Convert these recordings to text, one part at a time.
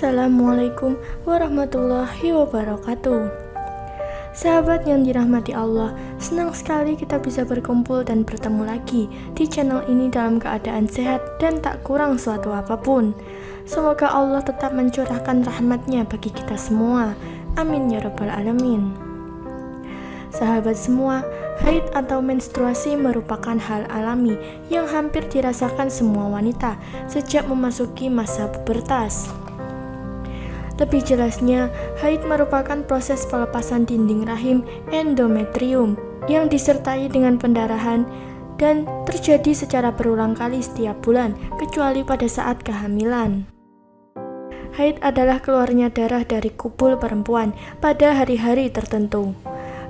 Assalamualaikum warahmatullahi wabarakatuh. Sahabat yang dirahmati Allah, senang sekali kita bisa berkumpul dan bertemu lagi di channel ini dalam keadaan sehat dan tak kurang suatu apapun. Semoga Allah tetap mencurahkan rahmatnya bagi kita semua. Amin ya rabbal alamin. Sahabat semua, haid atau menstruasi merupakan hal alami yang hampir dirasakan semua wanita sejak memasuki masa pubertas. Lebih jelasnya, haid merupakan proses pelepasan dinding rahim endometrium yang disertai dengan pendarahan dan terjadi secara berulang kali setiap bulan, kecuali pada saat kehamilan. Haid adalah keluarnya darah dari kubul perempuan pada hari-hari tertentu.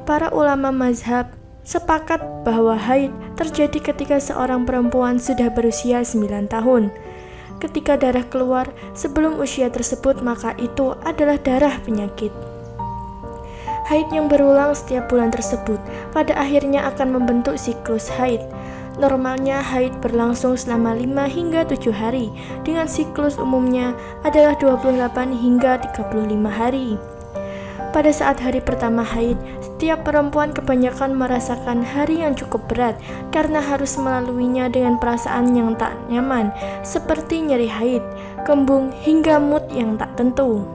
Para ulama mazhab sepakat bahwa haid terjadi ketika seorang perempuan sudah berusia 9 tahun. Ketika darah keluar sebelum usia tersebut, maka itu adalah darah penyakit. Haid yang berulang setiap bulan tersebut pada akhirnya akan membentuk siklus haid. Normalnya haid berlangsung selama 5 hingga 7 hari, dengan siklus umumnya adalah 28 hingga 35 hari. Pada saat hari pertama haid, setiap perempuan kebanyakan merasakan hari yang cukup berat karena harus melaluinya dengan perasaan yang tak nyaman, seperti nyeri haid, kembung, hingga mood yang tak tentu.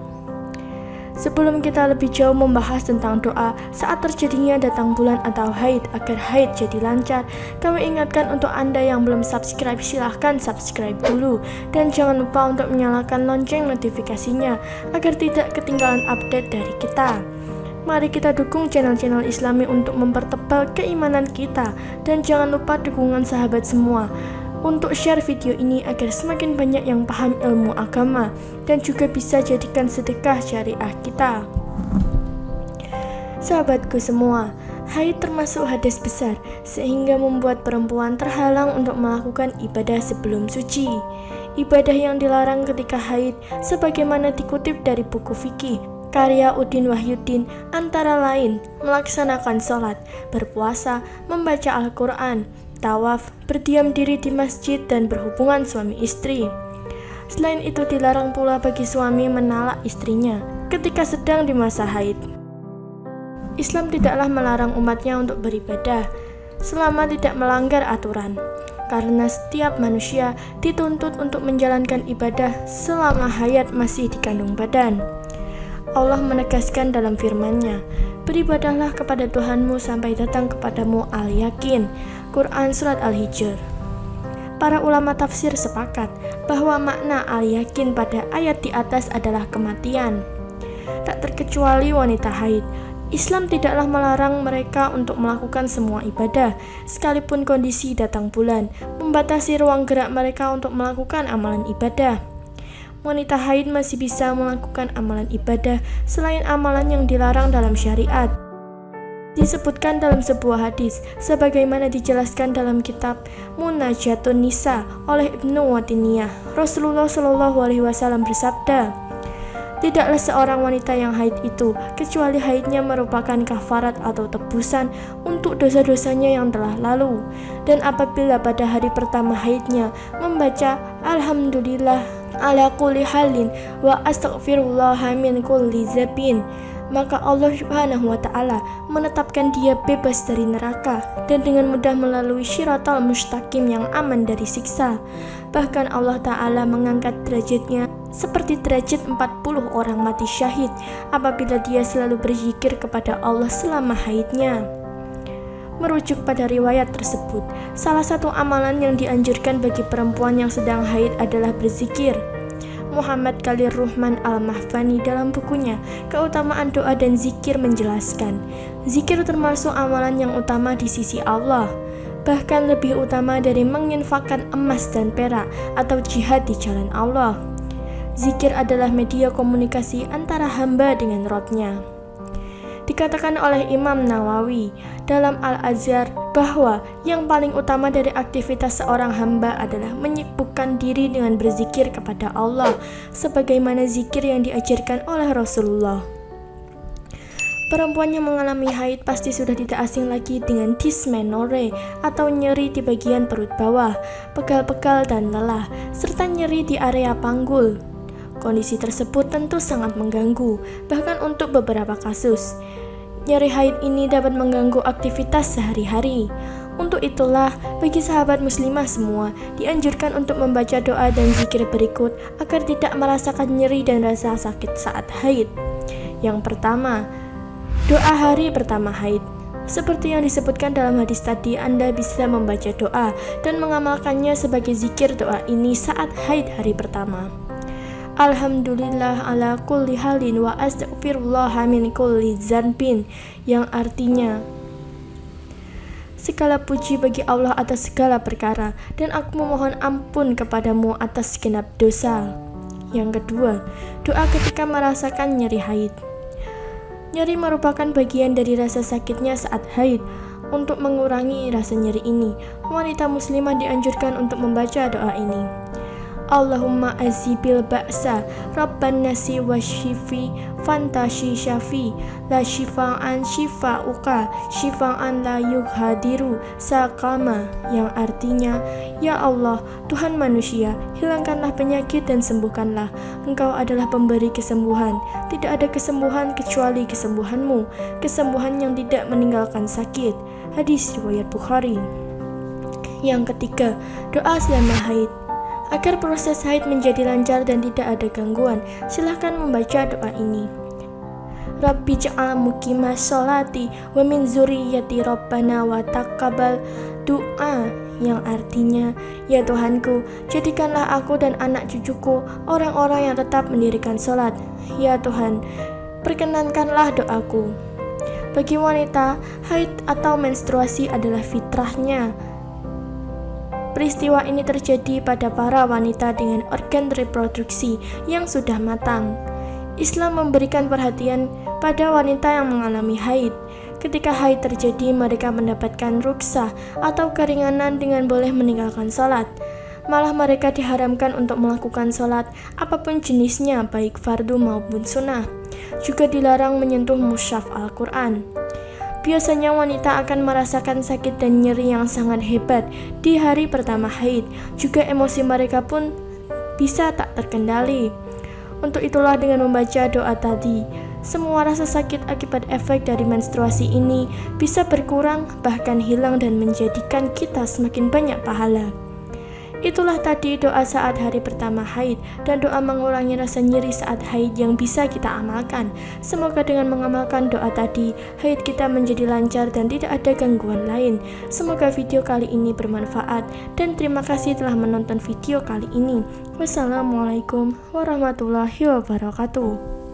Sebelum kita lebih jauh membahas tentang doa saat terjadinya datang bulan atau haid agar haid jadi lancar, kami ingatkan untuk Anda yang belum subscribe, silahkan subscribe dulu. Dan jangan lupa untuk menyalakan lonceng notifikasinya agar tidak ketinggalan update dari kita. Mari kita dukung channel-channel Islami untuk mempertebal keimanan kita. Dan jangan lupa dukungan sahabat semua untuk share video ini agar semakin banyak yang paham ilmu agama dan juga bisa jadikan sedekah syariah kita. Sahabatku semua, haid termasuk hadas besar sehingga membuat perempuan terhalang untuk melakukan ibadah sebelum suci. Ibadah yang dilarang ketika haid sebagaimana dikutip dari buku fikih karya Udin Wahyuddin antara lain melaksanakan sholat, berpuasa, membaca Al-Quran, tawaf, berdiam diri di masjid, dan berhubungan suami istri. Selain itu dilarang pula bagi suami menalak istrinya ketika sedang di masa haid. Islam tidaklah melarang umatnya untuk beribadah selama tidak melanggar aturan, karena setiap manusia dituntut untuk menjalankan ibadah selama hayat masih di kandung badan. Allah menegaskan dalam firman-Nya, "Beribadahlah kepada Tuhanmu sampai datang kepadamu al-yakin." Quran Surat Al-Hijr. Para ulama tafsir sepakat bahwa makna al-yakin pada ayat di atas adalah kematian. Tak terkecuali wanita haid, Islam tidaklah melarang mereka untuk melakukan semua ibadah, sekalipun kondisi datang bulan membatasi ruang gerak mereka untuk melakukan amalan ibadah. Wanita haid masih bisa melakukan amalan ibadah selain amalan yang dilarang dalam syariat. Disebutkan dalam sebuah hadis sebagaimana dijelaskan dalam kitab Munajatun Nisa oleh Ibnu Watiniyah. Rasulullah SAW bersabda, "Tidaklah seorang wanita yang haid itu kecuali haidnya merupakan kafarat atau tebusan untuk dosa-dosanya yang telah lalu. Dan apabila pada hari pertama haidnya membaca Alhamdulillah ala kulli halin wa astaghfirullah min kulli zabin, maka Allah Subhanahu wa Ta'ala menetapkan dia bebas dari neraka dan dengan mudah melalui syiratal mustaqim yang aman dari siksa. Bahkan Allah Ta'ala mengangkat derajatnya seperti derajat 40 orang mati syahid apabila dia selalu berzikir kepada Allah selama haidnya." Merujuk pada riwayat tersebut, salah satu amalan yang dianjurkan bagi perempuan yang sedang haid adalah berzikir. Muhammad Khalil Ruhman Al-Mahfani dalam bukunya Keutamaan Doa dan Zikir menjelaskan, zikir termasuk amalan yang utama di sisi Allah, bahkan lebih utama dari menginfakkan emas dan perak atau jihad di jalan Allah. Zikir adalah media komunikasi antara hamba dengan Rabb-Nya. Dikatakan oleh Imam Nawawi dalam Al-Azhar bahwa yang paling utama dari aktivitas seorang hamba adalah menyibukkan diri dengan berzikir kepada Allah sebagaimana zikir yang diajarkan oleh Rasulullah. Perempuan yang mengalami haid pasti sudah tidak asing lagi dengan dysmenorrhea atau nyeri di bagian perut bawah, pegal-pegal dan lelah, serta nyeri di area panggul. Kondisi tersebut tentu sangat mengganggu, bahkan untuk beberapa kasus. Nyeri haid ini dapat mengganggu aktivitas sehari-hari. Untuk itulah, bagi sahabat muslimah semua, dianjurkan untuk membaca doa dan zikir berikut agar tidak merasakan nyeri dan rasa sakit saat haid. Yang pertama, doa hari pertama haid. Seperti yang disebutkan dalam hadis tadi, Anda bisa membaca doa dan mengamalkannya sebagai zikir doa ini saat haid hari pertama. Alhamdulillah ala kulli halin wa astaghfirullah min kulli dzanbin, yang artinya segala puji bagi Allah atas segala perkara, dan aku memohon ampun kepadamu atas segenap dosa. Yang kedua, doa ketika merasakan nyeri haid. Nyeri merupakan bagian dari rasa sakitnya saat haid. Untuk mengurangi rasa nyeri ini, wanita muslimah dianjurkan untuk membaca doa ini. Allahumma azibil ba'sa rabban nasi wa syifi fantashi syafi la syifa'an syifa'uka syifa'an la yughadiru sakama, yang artinya, ya Allah, Tuhan manusia, hilangkanlah penyakit dan sembuhkanlah. Engkau adalah pemberi kesembuhan, tidak ada kesembuhan kecuali kesembuhanmu, kesembuhan yang tidak meninggalkan sakit. Hadis riwayat Bukhari. Yang ketiga, doa selama haid. Agar proses haid menjadi lancar dan tidak ada gangguan, silahkan membaca doa ini. Rabbi ja'al muqimah sholati wa min zuriyati rabbana wa taqabbal doa, yang artinya, ya Tuhanku, jadikanlah aku dan anak cucuku orang-orang yang tetap mendirikan sholat. Ya Tuhan, perkenankanlah doaku. Bagi wanita, haid atau menstruasi adalah fitrahnya. Peristiwa ini terjadi pada para wanita dengan organ reproduksi yang sudah matang. Islam memberikan perhatian pada wanita yang mengalami haid. Ketika haid terjadi, mereka mendapatkan rukhsah atau keringanan dengan boleh meninggalkan sholat. Malah mereka diharamkan untuk melakukan sholat apapun jenisnya, baik fardu maupun sunnah. Juga dilarang menyentuh mushaf Al-Quran. Biasanya wanita akan merasakan sakit dan nyeri yang sangat hebat di hari pertama haid. Juga emosi mereka pun bisa tak terkendali. Untuk itulah dengan membaca doa tadi, semua rasa sakit akibat efek dari menstruasi ini bisa berkurang, bahkan hilang, dan menjadikan kita semakin banyak pahala. Itulah tadi doa saat hari pertama haid dan doa mengurangi rasa nyeri saat haid yang bisa kita amalkan. Semoga dengan mengamalkan doa tadi, haid kita menjadi lancar dan tidak ada gangguan lain. Semoga video kali ini bermanfaat dan terima kasih telah menonton video kali ini. Wassalamualaikum warahmatullahi wabarakatuh.